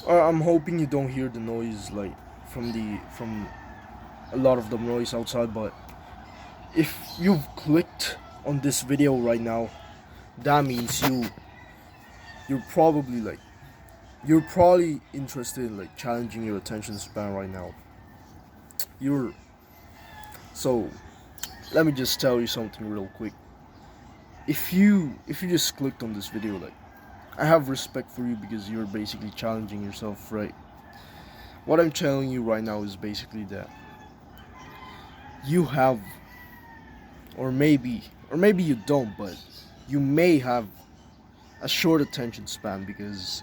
I'm hoping you don't hear the noise like from a lot of the noise outside. But if you've clicked on this video right now, that means you're probably like you're probably interested in like challenging your attention span right now. You're so let me just tell you something real quick. If you just clicked on this video, like, I have respect for you because you're basically challenging yourself, right? What I'm telling you right now is basically that you have, or maybe you don't, but you may have a short attention span because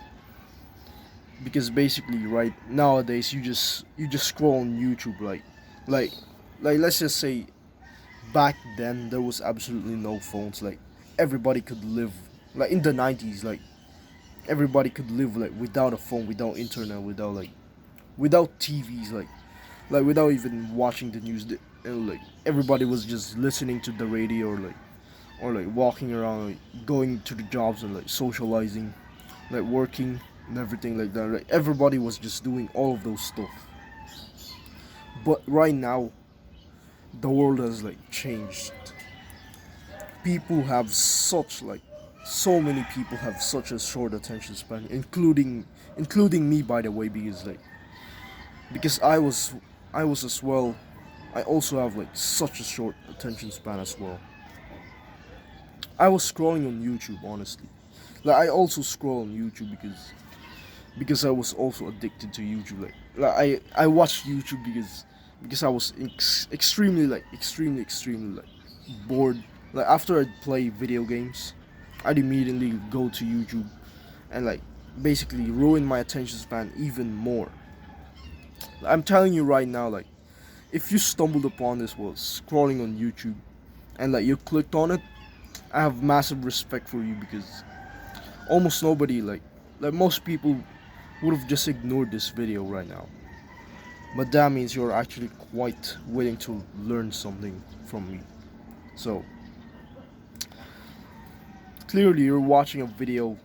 basically right nowadays you just scroll on YouTube like like let's just say back then there was absolutely no phones. Like, everybody could live, like, in the 90s, like, everybody could live like without a phone, without internet, without TVs, like without even watching the news. Like, everybody was just listening to the radio, or like walking around, like going to the jobs and like socializing, like working and everything like that. Like, everybody was just doing all of those stuff. But right now, the world has like changed. People have such like so many people have such a short attention span, including me, by the way, because I was as well. I also have like such a short attention span as well. I was scrolling on YouTube, honestly. Like, I also scroll on YouTube because I was also addicted to YouTube. Like I watched YouTube because I was extremely like bored. Like, after I'd play video games, I'd immediately go to YouTube and like basically ruin my attention span even more. I'm telling you right now, like, if you stumbled upon this while scrolling on YouTube and like you clicked on it, I have massive respect for you because almost nobody, like most people, would have just ignored this video right now. But that means you're actually quite willing to learn something from me. So clearly you're watching a video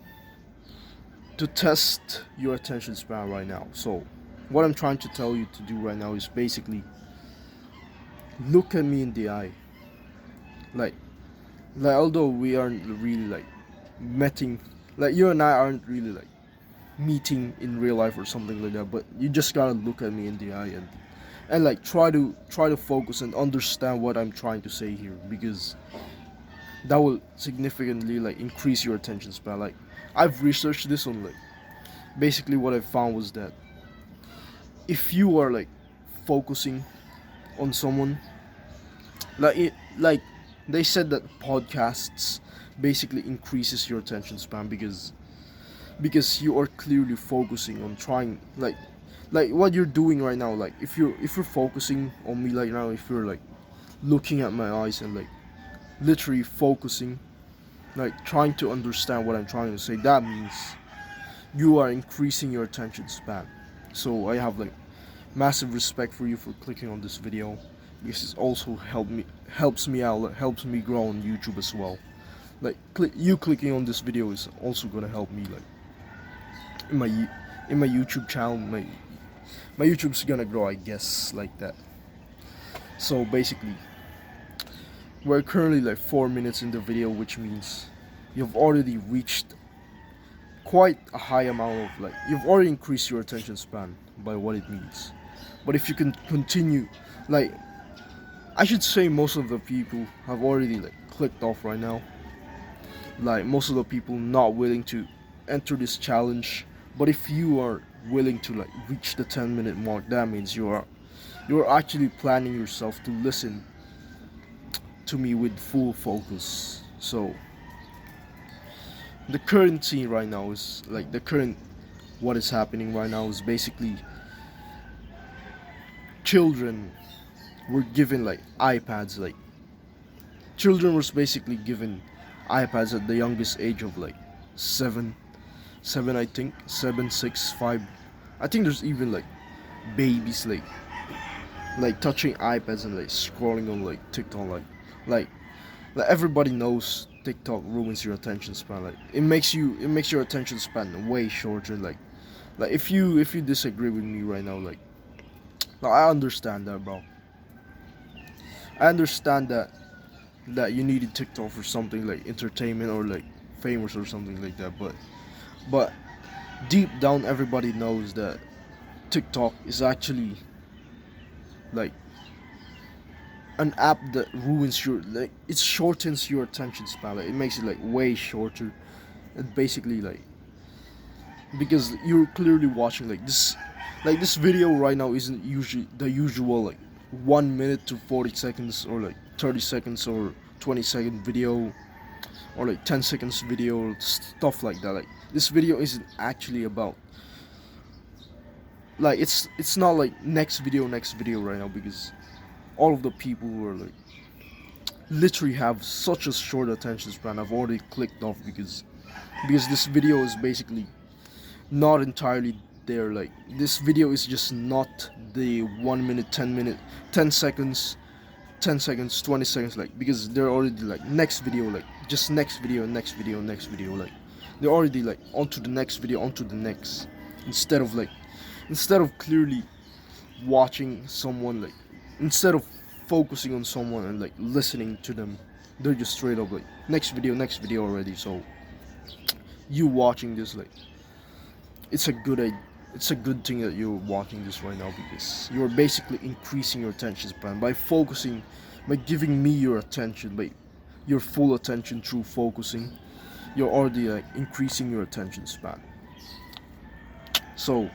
to test your attention span right now. So what I'm trying to tell you to do right now is basically look at me in the eye. Like like although we aren't really like meeting, like you and I aren't really like meeting in real life or something like that, but you just gotta look at me in the eye and like try to focus and understand what I'm trying to say here, because that will significantly like increase your attention span. Like, I've researched this on, like, basically what I found was that if you are like focusing on someone, like they said that podcasts basically increases your attention span because you are clearly focusing on trying, like what you're doing right now. Like, if you're focusing on me right now, if you're like looking at my eyes and like literally focusing, like trying to understand what I'm trying to say, that means you are increasing your attention span. So I have like massive respect for you for clicking on this video, because it also helps me out, helps me grow on YouTube as well. Like, you clicking on this video is also gonna help me, like, in my YouTube channel. My YouTube's gonna grow, I guess, like that. So basically, we're currently like 4 minutes in the video, which means you've already reached quite a high amount of, like, you've already increased your attention span by what it means. But if you can continue, like, I should say most of the people have already like clicked off right now. Like, most of the people not willing to enter this challenge. But if you are willing to like reach the 10-minute mark, that means you're actually planning yourself to listen to me with full focus. So the current scene right now is like the current what is happening right now is basically children were given like iPads. Like, children was basically given iPads at the youngest age of like seven, seven, I think, 7, 6, 5. I think there's even like babies like touching iPads and like scrolling on like TikTok. Like like everybody knows TikTok ruins your attention span. Like, it makes your attention span way shorter. Like, Like if you disagree with me right now, like I understand that, bro. I understand that you needed TikTok for something like entertainment or like famous or something like that, but deep down everybody knows that TikTok is actually like an app that ruins your, like, it shortens your attention span. Like it makes it like way shorter, and basically like, because you're clearly watching like this video right now isn't usually the usual like 1 minute to 40 seconds or like 30 seconds or 20-second video or like 10 seconds video or stuff like that. Like this video isn't actually about, like, it's not like next video right now, because all of the people who are like literally have such a short attention span have already clicked off, because this video is basically not entirely there. Like this video is just not the 1 minute, 10 seconds, 10 seconds, 20 seconds, like, because they're already like next video, like just next video, next video, next video, like they're already like onto the next video, onto the next, instead of like, instead of clearly watching someone, like instead of focusing on someone and like listening to them, they're just straight up like next video already. So you watching this, like, it's a good it's a good thing that you're watching this right now, because you're basically increasing your attention span by focusing, by giving me your attention, by your full attention through focusing. You're already like increasing your attention span. So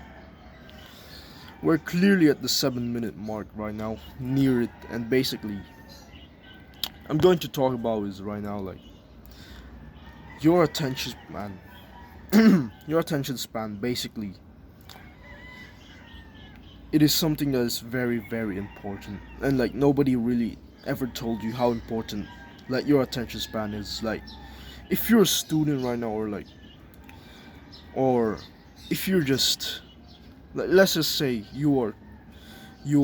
we're clearly at the 7 minute mark right now, near it, and basically I'm going to talk about is right now like your attention span. Your attention span, basically, it is something that is very, very important, and like nobody really ever told you how important like your attention span is. Like if you're a student right now, or like, or if you're just like, let's just say you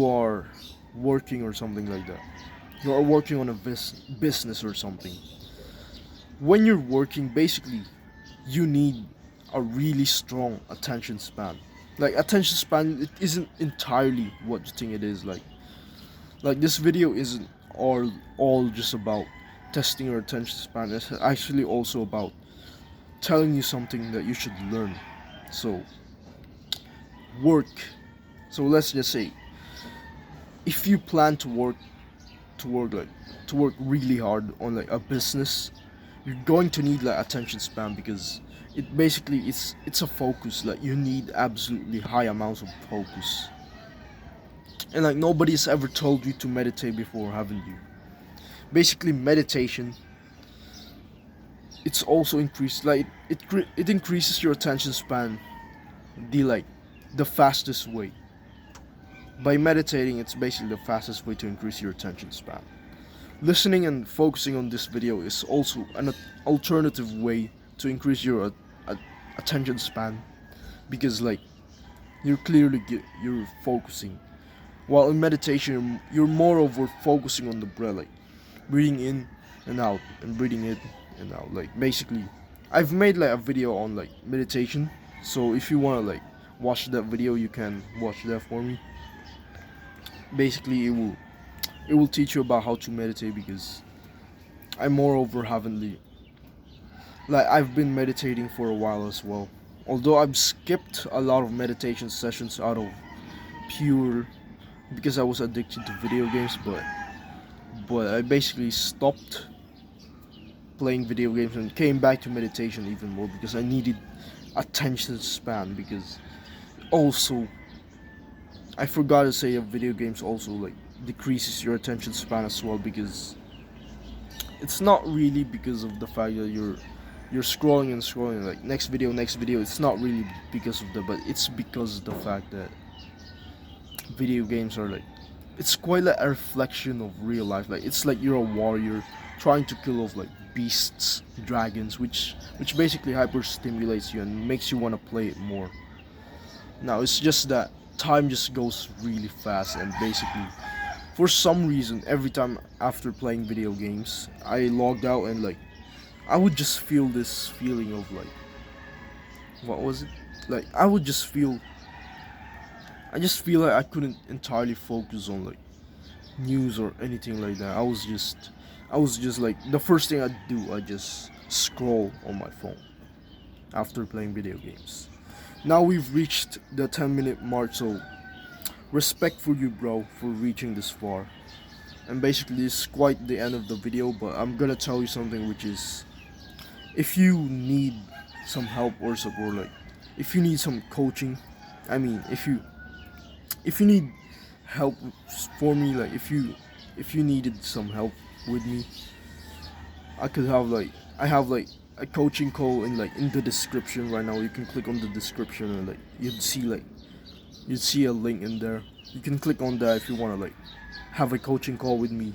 are working or something like that, you are working on a business or something. When you're working, basically you need a really strong attention span. Like attention span, it isn't entirely what you think it is. Like this video isn't all just about testing your attention span. It's actually also about telling you something that you should learn. So work. So let's just say, if you plan to work really hard on like a business, you're going to need like attention span, because it basically it's a focus. Like you need absolutely high amounts of focus, and like nobody's ever told you to meditate before, haven't you? Basically meditation, it's also increased, like it increases your attention span the the fastest way. By meditating, it's basically the fastest way to increase your attention span. Listening and focusing on this video is also an alternative way to increase your attention span, because like you're focusing, while in meditation you're moreover focusing on the breath, like breathing in and out and breathing in and out. Like basically I've made like a video on like meditation, so if you want to like watch that video, you can watch that for me. Basically it will teach you about how to meditate, because I moreover haven't like I've been meditating for a while as well. Although I've skipped a lot of meditation sessions out of pure, because I was addicted to video games, but I basically stopped playing video games and came back to meditation even more, because I needed attention span. Because also, I forgot to say that video games also like decreases your attention span as well, because it's not really because of the fact that you're scrolling and scrolling like next video, next video. It's not really because of that, but it's because of the fact that video games are like, it's quite like a reflection of real life. Like it's like you're a warrior trying to kill off like beasts, dragons, which basically hyper stimulates you and makes you want to play it more. Now it's just that time just goes really fast, and basically for some reason every time after playing video games I logged out, and like I would just feel this feeling of like, what was it? like I just feel like I couldn't entirely focus on like news or anything like that. I was just like the first thing I do, I just scroll on my phone after playing video games. Now we've reached the 10-minute mark, so respect for you, bro, for reaching this far. And basically, this is quite the end of the video, but I'm gonna tell you something, which is, if you need some help or support, like if you need some coaching, I mean, if you need help for me, like if you needed some help with me, I have like a coaching call in the description right now. You can click on the description and like you'd see a link in there. You can click on that if you wanna like have a coaching call with me,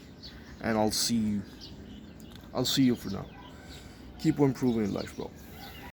and I'll see you for now. Keep on improving in life, bro.